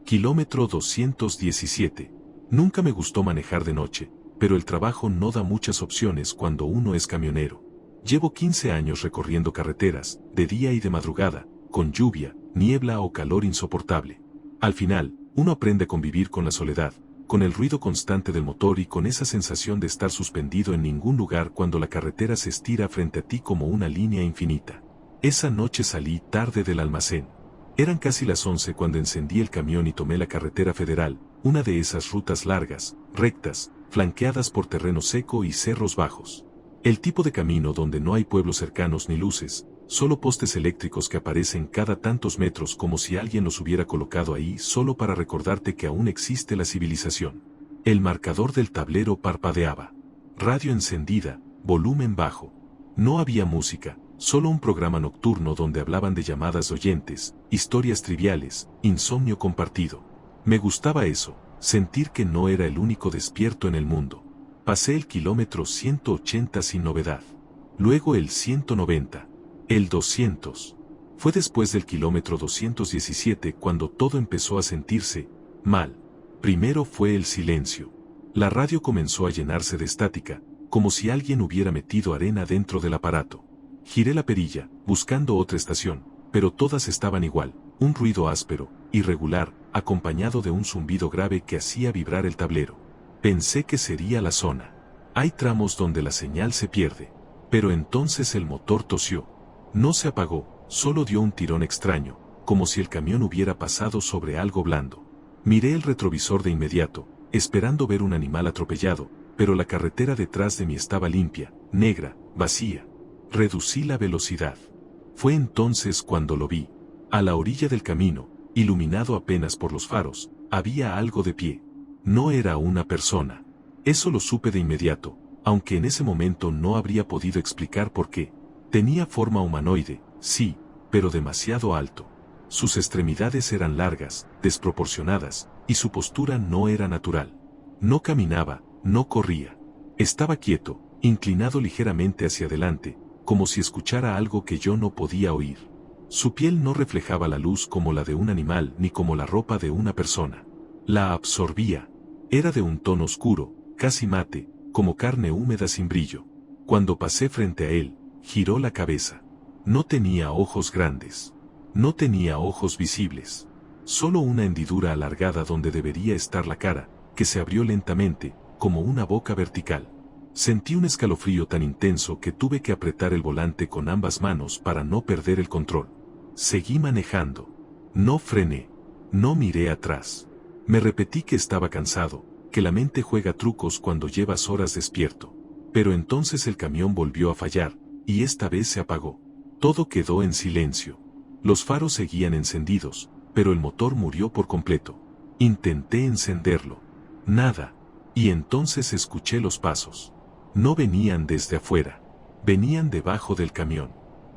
Kilómetro 217. Nunca me gustó manejar de noche, pero el trabajo no da muchas opciones cuando uno es camionero. Llevo 15 años recorriendo carreteras, de día y de madrugada, con lluvia, niebla o calor insoportable. Al final, uno aprende a convivir con la soledad, con el ruido constante del motor y con esa sensación de estar suspendido en ningún lugar cuando la carretera se estira frente a ti como una línea infinita. Esa noche salí tarde del almacén. Eran casi las 11 cuando encendí el camión y tomé la carretera federal, una de esas rutas largas, rectas, flanqueadas por terreno seco y cerros bajos. El tipo de camino donde no hay pueblos cercanos ni luces, solo postes eléctricos que aparecen cada tantos metros como si alguien los hubiera colocado ahí solo para recordarte que aún existe la civilización. El marcador del tablero parpadeaba. Radio encendida, volumen bajo. No había música, solo un programa nocturno donde hablaban de llamadas de oyentes, historias triviales, insomnio compartido. Me gustaba eso, sentir que no era el único despierto en el mundo. Pasé el kilómetro 180 sin novedad. Luego el 190. El 200. Fue después del kilómetro 217 cuando todo empezó a sentirse mal. Primero fue el silencio. La radio comenzó a llenarse de estática, como si alguien hubiera metido arena dentro del aparato. Giré la perilla, buscando otra estación, pero todas estaban igual, un ruido áspero, irregular, acompañado de un zumbido grave que hacía vibrar el tablero. Pensé que sería la zona. Hay tramos donde la señal se pierde. Pero entonces el motor tosió. No se apagó, solo dio un tirón extraño, como si el camión hubiera pasado sobre algo blando. Miré el retrovisor de inmediato, esperando ver un animal atropellado, pero la carretera detrás de mí estaba limpia, negra, vacía. Reducí la velocidad. Fue entonces cuando lo vi. A la orilla del camino, iluminado apenas por los faros, había algo de pie. No era una persona. Eso lo supe de inmediato, aunque en ese momento no habría podido explicar por qué. Tenía forma humanoide, sí, pero demasiado alto. Sus extremidades eran largas, desproporcionadas, y su postura no era natural. No caminaba, no corría. Estaba quieto, inclinado ligeramente hacia adelante, como si escuchara algo que yo no podía oír. Su piel no reflejaba la luz como la de un animal ni como la ropa de una persona. La absorbía. Era de un tono oscuro, casi mate, como carne húmeda sin brillo. Cuando pasé frente a él, giró la cabeza. No tenía ojos grandes. No tenía ojos visibles. Solo una hendidura alargada donde debería estar la cara, que se abrió lentamente, como una boca vertical. Sentí un escalofrío tan intenso que tuve que apretar el volante con ambas manos para no perder el control. Seguí manejando. No frené. No miré atrás. Me repetí que estaba cansado, que la mente juega trucos cuando llevas horas despierto. Pero entonces el camión volvió a fallar, y esta vez se apagó. Todo quedó en silencio. Los faros seguían encendidos, pero el motor murió por completo. Intenté encenderlo. Nada. Y entonces escuché los pasos. No venían desde afuera. Venían debajo del camión.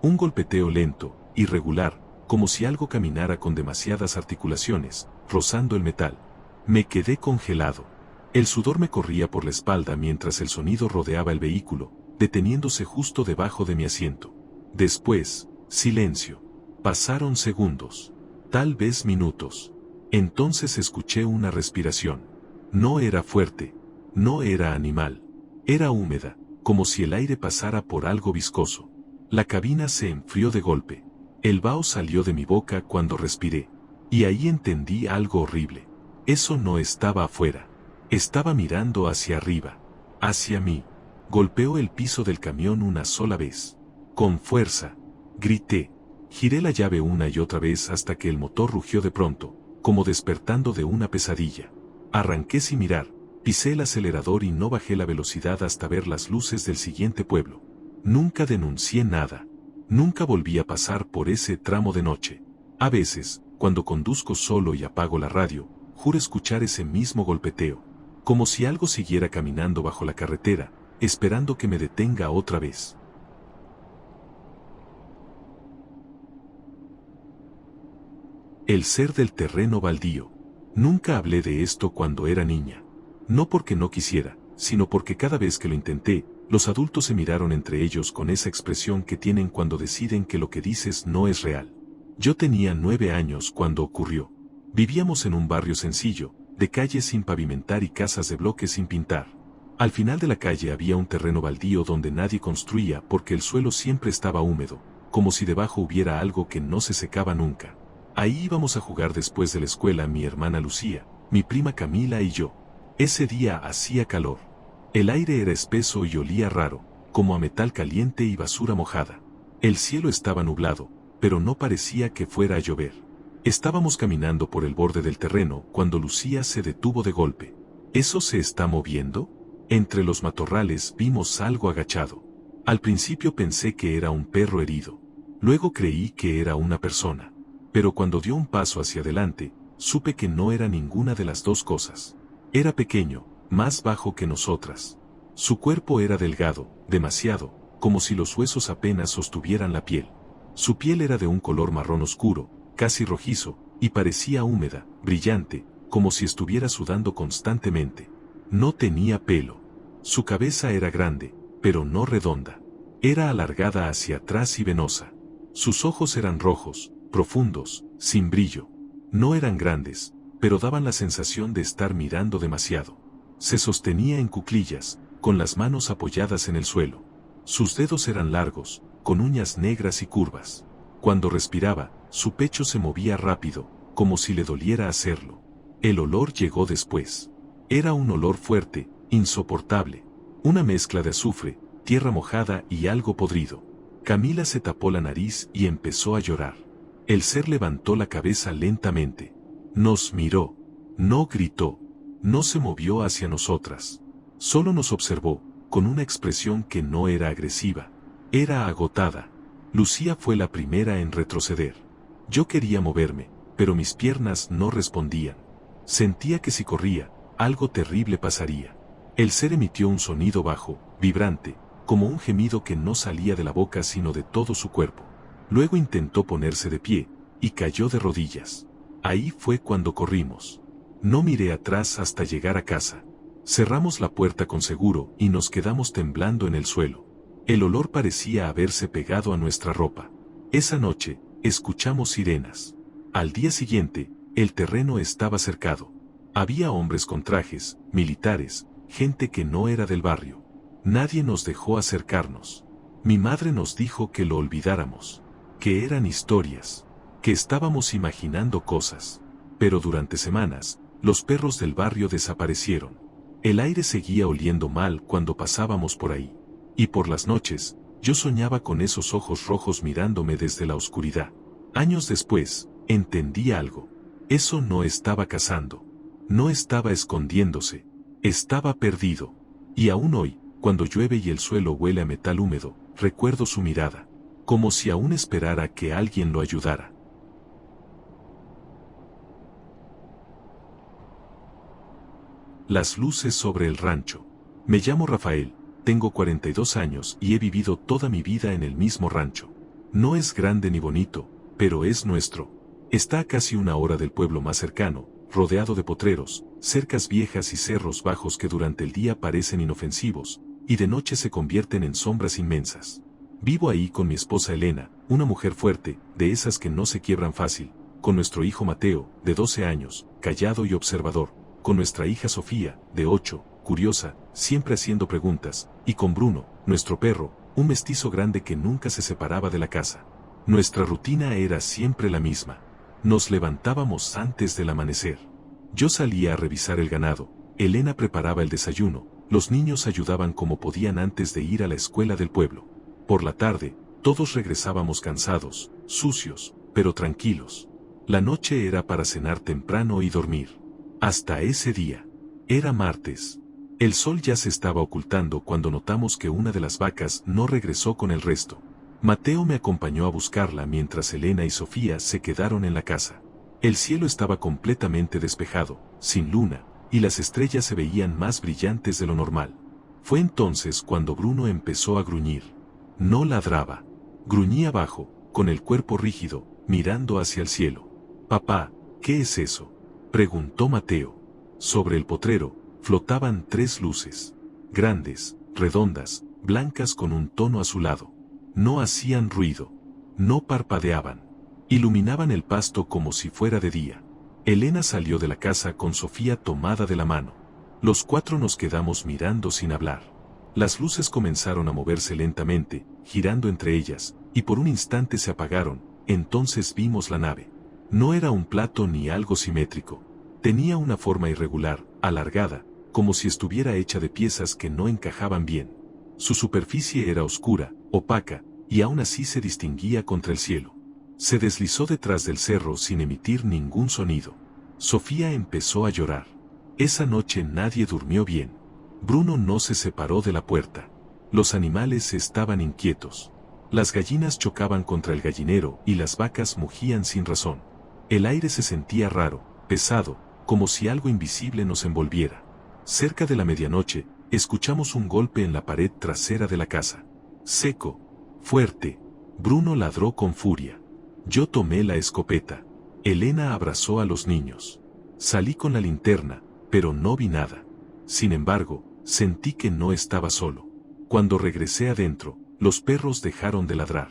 Un golpeteo lento, irregular, como si algo caminara con demasiadas articulaciones, rozando el metal. Me quedé congelado. El sudor me corría por la espalda mientras el sonido rodeaba el vehículo, deteniéndose justo debajo de mi asiento. Después, silencio. Pasaron segundos. Tal vez minutos. Entonces escuché una respiración. No era fuerte. No era animal. Era húmeda, como si el aire pasara por algo viscoso. La cabina se enfrió de golpe. El vaho salió de mi boca cuando respiré. Y ahí entendí algo horrible. Eso no estaba afuera. Estaba mirando hacia arriba. Hacia mí. Golpeó el piso del camión una sola vez. Con fuerza. Grité. Giré la llave una y otra vez hasta que el motor rugió de pronto, como despertando de una pesadilla. Arranqué sin mirar. Pisé el acelerador y no bajé la velocidad hasta ver las luces del siguiente pueblo. Nunca denuncié nada. Nunca volví a pasar por ese tramo de noche. A veces, cuando conduzco solo y apago la radio, juro escuchar ese mismo golpeteo, como si algo siguiera caminando bajo la carretera, esperando que me detenga otra vez. El ser del terreno baldío. Nunca hablé de esto cuando era niña. No porque no quisiera, sino porque cada vez que lo intenté, los adultos se miraron entre ellos con esa expresión que tienen cuando deciden que lo que dices no es real. Yo tenía 9 años cuando ocurrió. Vivíamos en un barrio sencillo, de calles sin pavimentar y casas de bloques sin pintar. Al final de la calle había un terreno baldío donde nadie construía porque el suelo siempre estaba húmedo, como si debajo hubiera algo que no se secaba nunca. Ahí íbamos a jugar después de la escuela mi hermana Lucía, mi prima Camila y yo. Ese día hacía calor. El aire era espeso y olía raro, como a metal caliente y basura mojada. El cielo estaba nublado, pero no parecía que fuera a llover. Estábamos caminando por el borde del terreno cuando Lucía se detuvo de golpe. ¿Eso se está moviendo? Entre los matorrales vimos algo agachado. Al principio pensé que era un perro herido. Luego creí que era una persona. Pero cuando dio un paso hacia adelante, supe que no era ninguna de las dos cosas. Era pequeño, más bajo que nosotras. Su cuerpo era delgado, demasiado, como si los huesos apenas sostuvieran la piel. Su piel era de un color marrón oscuro, casi rojizo, y parecía húmeda, brillante, como si estuviera sudando constantemente. No tenía pelo. Su cabeza era grande, pero no redonda. Era alargada hacia atrás y venosa. Sus ojos eran rojos, profundos, sin brillo. No eran grandes, pero daban la sensación de estar mirando demasiado. Se sostenía en cuclillas, con las manos apoyadas en el suelo. Sus dedos eran largos, con uñas negras y curvas. Cuando respiraba, su pecho se movía rápido, como si le doliera hacerlo. El olor llegó después. Era un olor fuerte, insoportable. Una mezcla de azufre, tierra mojada y algo podrido. Camila se tapó la nariz y empezó a llorar. El ser levantó la cabeza lentamente. Nos miró. No gritó. No se movió hacia nosotras. Solo nos observó, con una expresión que no era agresiva. Era agotada. Lucía fue la primera en retroceder. Yo quería moverme, pero mis piernas no respondían. Sentía que si corría, algo terrible pasaría. El ser emitió un sonido bajo, vibrante, como un gemido que no salía de la boca sino de todo su cuerpo. Luego intentó ponerse de pie, y cayó de rodillas. Ahí fue cuando corrimos. No miré atrás hasta llegar a casa. Cerramos la puerta con seguro y nos quedamos temblando en el suelo. El olor parecía haberse pegado a nuestra ropa. Esa noche, escuchamos sirenas. Al día siguiente, el terreno estaba cercado. Había hombres con trajes, militares, gente que no era del barrio. Nadie nos dejó acercarnos. Mi madre nos dijo que lo olvidáramos, que eran historias, que estábamos imaginando cosas. Pero durante semanas, los perros del barrio desaparecieron. El aire seguía oliendo mal cuando pasábamos por ahí. Y por las noches, yo soñaba con esos ojos rojos mirándome desde la oscuridad. Años después, entendí algo. Eso no estaba cazando. No estaba escondiéndose. Estaba perdido. Y aún hoy, cuando llueve y el suelo huele a metal húmedo, recuerdo su mirada. Como si aún esperara que alguien lo ayudara. Las luces sobre el rancho. Me llamo Rafael. Tengo 42 años y he vivido toda mi vida en el mismo rancho. No es grande ni bonito, pero es nuestro. Está a casi una hora del pueblo más cercano, rodeado de potreros, cercas viejas y cerros bajos que durante el día parecen inofensivos, y de noche se convierten en sombras inmensas. Vivo ahí con mi esposa Elena, una mujer fuerte, de esas que no se quiebran fácil, con nuestro hijo Mateo, de 12 años, callado y observador, con nuestra hija Sofía, de 8, curiosa, siempre haciendo preguntas, y con Bruno, nuestro perro, un mestizo grande que nunca se separaba de la casa. Nuestra rutina era siempre la misma. Nos levantábamos antes del amanecer. Yo salía a revisar el ganado, Elena preparaba el desayuno, los niños ayudaban como podían antes de ir a la escuela del pueblo. Por la tarde, todos regresábamos cansados, sucios, pero tranquilos. La noche era para cenar temprano y dormir. Hasta ese día. Era martes. El sol ya se estaba ocultando cuando notamos que una de las vacas no regresó con el resto. Mateo me acompañó a buscarla mientras Elena y Sofía se quedaron en la casa. El cielo estaba completamente despejado, sin luna, y las estrellas se veían más brillantes de lo normal. Fue entonces cuando Bruno empezó a gruñir. No ladraba. Gruñía bajo, con el cuerpo rígido, mirando hacia el cielo. «Papá, ¿qué es eso?», preguntó Mateo. Sobre el potrero, flotaban 3 luces. Grandes, redondas, blancas con un tono azulado. No hacían ruido. No parpadeaban. Iluminaban el pasto como si fuera de día. Elena salió de la casa con Sofía tomada de la mano. Los cuatro nos quedamos mirando sin hablar. Las luces comenzaron a moverse lentamente, girando entre ellas, y por un instante se apagaron. Entonces vimos la nave. No era un plato ni algo simétrico. Tenía una forma irregular, alargada, como si estuviera hecha de piezas que no encajaban bien. Su superficie era oscura, opaca, y aún así se distinguía contra el cielo. Se deslizó detrás del cerro sin emitir ningún sonido. Sofía empezó a llorar. Esa noche nadie durmió bien. Bruno no se separó de la puerta. Los animales estaban inquietos. Las gallinas chocaban contra el gallinero y las vacas mugían sin razón. El aire se sentía raro, pesado, como si algo invisible nos envolviera. Cerca de la medianoche, escuchamos un golpe en la pared trasera de la casa. Seco, fuerte. Bruno ladró con furia. Yo tomé la escopeta. Elena abrazó a los niños. Salí con la linterna, pero no vi nada. Sin embargo, sentí que no estaba solo. Cuando regresé adentro, los perros dejaron de ladrar.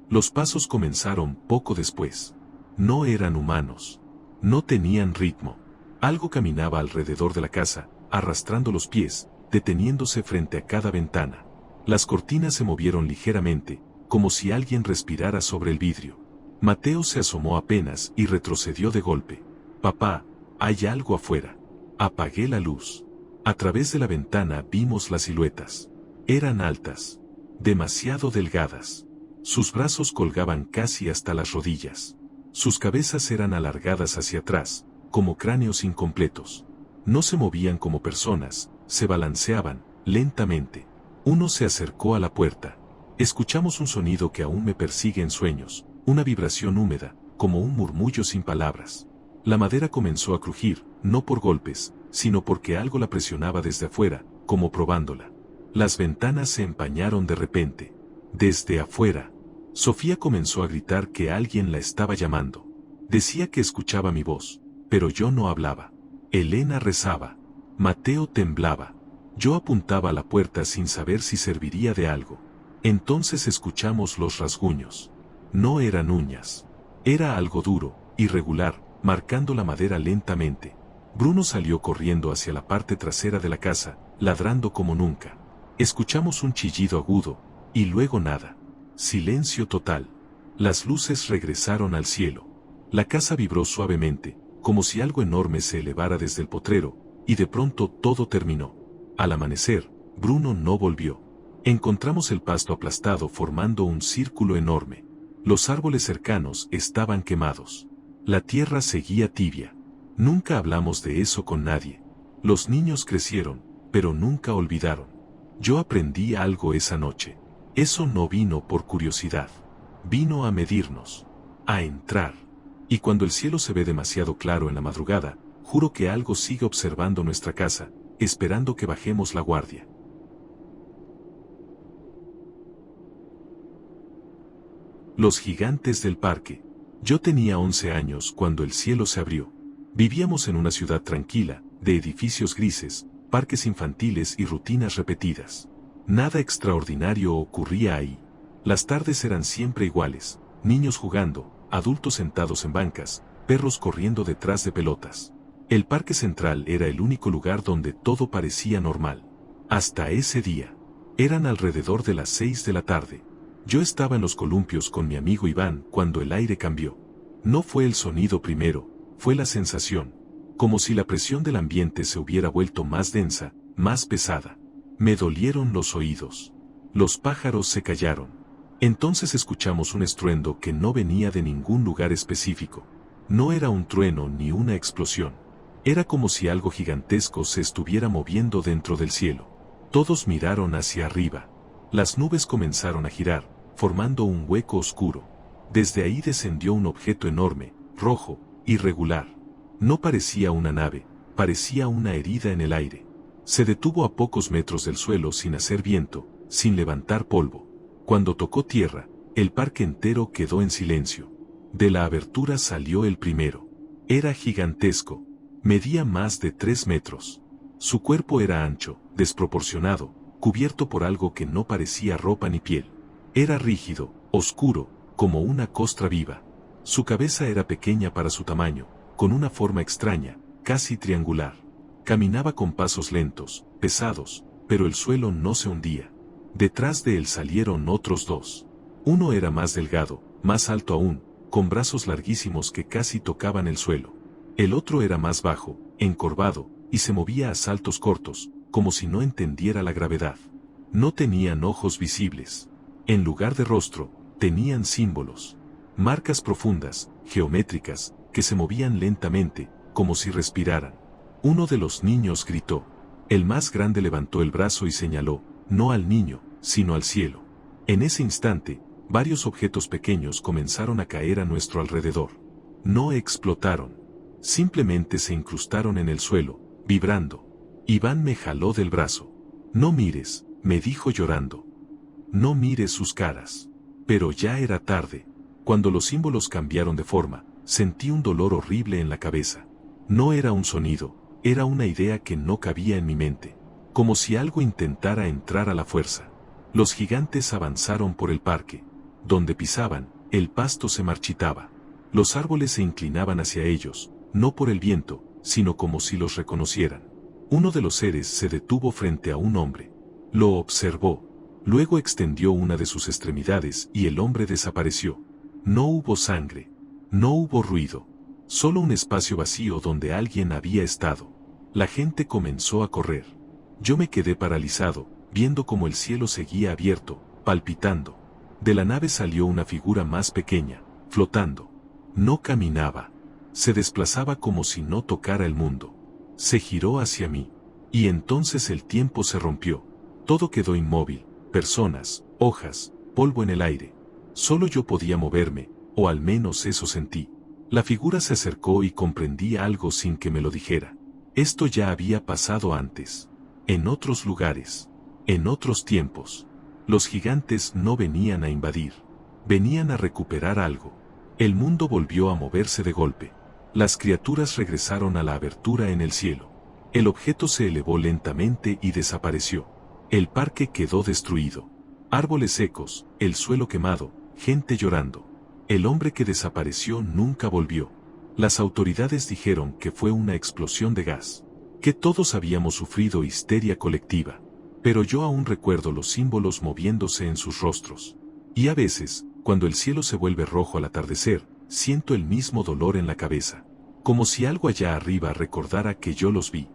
Los pasos comenzaron poco después. No eran humanos. No tenían ritmo. Algo caminaba alrededor de la casa, arrastrando los pies, deteniéndose frente a cada ventana. Las cortinas se movieron ligeramente, como si alguien respirara sobre el vidrio. Mateo se asomó apenas y retrocedió de golpe. «Papá, hay algo afuera». Apagué la luz. A través de la ventana vimos las siluetas. Eran altas, demasiado delgadas. Sus brazos colgaban casi hasta las rodillas. Sus cabezas eran alargadas hacia atrás, como cráneos incompletos. No se movían como personas, se balanceaban, lentamente. Uno se acercó a la puerta. Escuchamos un sonido que aún me persigue en sueños, una vibración húmeda, como un murmullo sin palabras. La madera comenzó a crujir, no por golpes, sino porque algo la presionaba desde afuera, como probándola. Las ventanas se empañaron de repente. Desde afuera, Sofía comenzó a gritar que alguien la estaba llamando. Decía que escuchaba mi voz, pero yo no hablaba. Elena rezaba. Mateo temblaba. Yo apuntaba a la puerta sin saber si serviría de algo. Entonces escuchamos los rasguños. No eran uñas. Era algo duro, irregular, marcando la madera lentamente. Bruno salió corriendo hacia la parte trasera de la casa, ladrando como nunca. Escuchamos un chillido agudo, y luego nada. Silencio total. Las luces regresaron al cielo. La casa vibró suavemente, como si algo enorme se elevara desde el potrero, y de pronto todo terminó. Al amanecer, Bruno no volvió. Encontramos el pasto aplastado formando un círculo enorme. Los árboles cercanos estaban quemados. La tierra seguía tibia. Nunca hablamos de eso con nadie. Los niños crecieron, pero nunca olvidaron. Yo aprendí algo esa noche. Eso no vino por curiosidad. Vino a medirnos. A entrar. Y cuando el cielo se ve demasiado claro en la madrugada, juro que algo sigue observando nuestra casa, esperando que bajemos la guardia. Los gigantes del parque. Yo tenía 11 años cuando el cielo se abrió. Vivíamos en una ciudad tranquila, de edificios grises, parques infantiles y rutinas repetidas. Nada extraordinario ocurría ahí. Las tardes eran siempre iguales, niños jugando, adultos sentados en bancas, perros corriendo detrás de pelotas. El parque central era el único lugar donde todo parecía normal. Hasta ese día. Eran alrededor de las 6 de la tarde. Yo estaba en los columpios con mi amigo Iván cuando el aire cambió. No fue el sonido primero, fue la sensación. Como si la presión del ambiente se hubiera vuelto más densa, más pesada. Me dolieron los oídos. Los pájaros se callaron. Entonces escuchamos un estruendo que no venía de ningún lugar específico. No era un trueno ni una explosión. Era como si algo gigantesco se estuviera moviendo dentro del cielo. Todos miraron hacia arriba. Las nubes comenzaron a girar, formando un hueco oscuro. Desde ahí descendió un objeto enorme, rojo, irregular. No parecía una nave, parecía una herida en el aire. Se detuvo a pocos metros del suelo sin hacer viento, sin levantar polvo. Cuando tocó tierra, el parque entero quedó en silencio. De la abertura salió el primero. Era gigantesco. Medía más de 3 metros. Su cuerpo era ancho, desproporcionado, cubierto por algo que no parecía ropa ni piel. Era rígido, oscuro, como una costra viva. Su cabeza era pequeña para su tamaño, con una forma extraña, casi triangular. Caminaba con pasos lentos, pesados, pero el suelo no se hundía. Detrás de él salieron otros dos. Uno era más delgado, más alto aún, con brazos larguísimos que casi tocaban el suelo. El otro era más bajo, encorvado, y se movía a saltos cortos, como si no entendiera la gravedad. No tenían ojos visibles. En lugar de rostro, tenían símbolos. Marcas profundas, geométricas, que se movían lentamente, como si respiraran. Uno de los niños gritó. El más grande levantó el brazo y señaló, no al niño, sino al cielo. En ese instante, varios objetos pequeños comenzaron a caer a nuestro alrededor. No explotaron. Simplemente se incrustaron en el suelo, vibrando. Iván me jaló del brazo. No mires, me dijo llorando. No mires sus caras. Pero ya era tarde. Cuando los símbolos cambiaron de forma, sentí un dolor horrible en la cabeza. No era un sonido, era una idea que no cabía en mi mente. Como si algo intentara entrar a la fuerza. Los gigantes avanzaron por el parque. Donde pisaban, el pasto se marchitaba. Los árboles se inclinaban hacia ellos, no por el viento, sino como si los reconocieran. Uno de los seres se detuvo frente a un hombre. Lo observó. Luego extendió una de sus extremidades y el hombre desapareció. No hubo sangre. No hubo ruido. Solo un espacio vacío donde alguien había estado. La gente comenzó a correr. Yo me quedé paralizado, viendo cómo el cielo seguía abierto, palpitando. De la nave salió una figura más pequeña, flotando. No caminaba. Se desplazaba como si no tocara el mundo. Se giró hacia mí. Y entonces el tiempo se rompió. Todo quedó inmóvil, personas, hojas, polvo en el aire. Solo yo podía moverme, o al menos eso sentí. La figura se acercó y comprendí algo sin que me lo dijera. Esto ya había pasado antes. En otros lugares. En otros tiempos. Los gigantes no venían a invadir. Venían a recuperar algo. El mundo volvió a moverse de golpe. Las criaturas regresaron a la abertura en el cielo. El objeto se elevó lentamente y desapareció. El parque quedó destruido. Árboles secos, el suelo quemado, gente llorando. El hombre que desapareció nunca volvió. Las autoridades dijeron que fue una explosión de gas. Que todos habíamos sufrido histeria colectiva. Pero yo aún recuerdo los símbolos moviéndose en sus rostros. Y a veces, cuando el cielo se vuelve rojo al atardecer, siento el mismo dolor en la cabeza. Como si algo allá arriba recordara que yo los vi.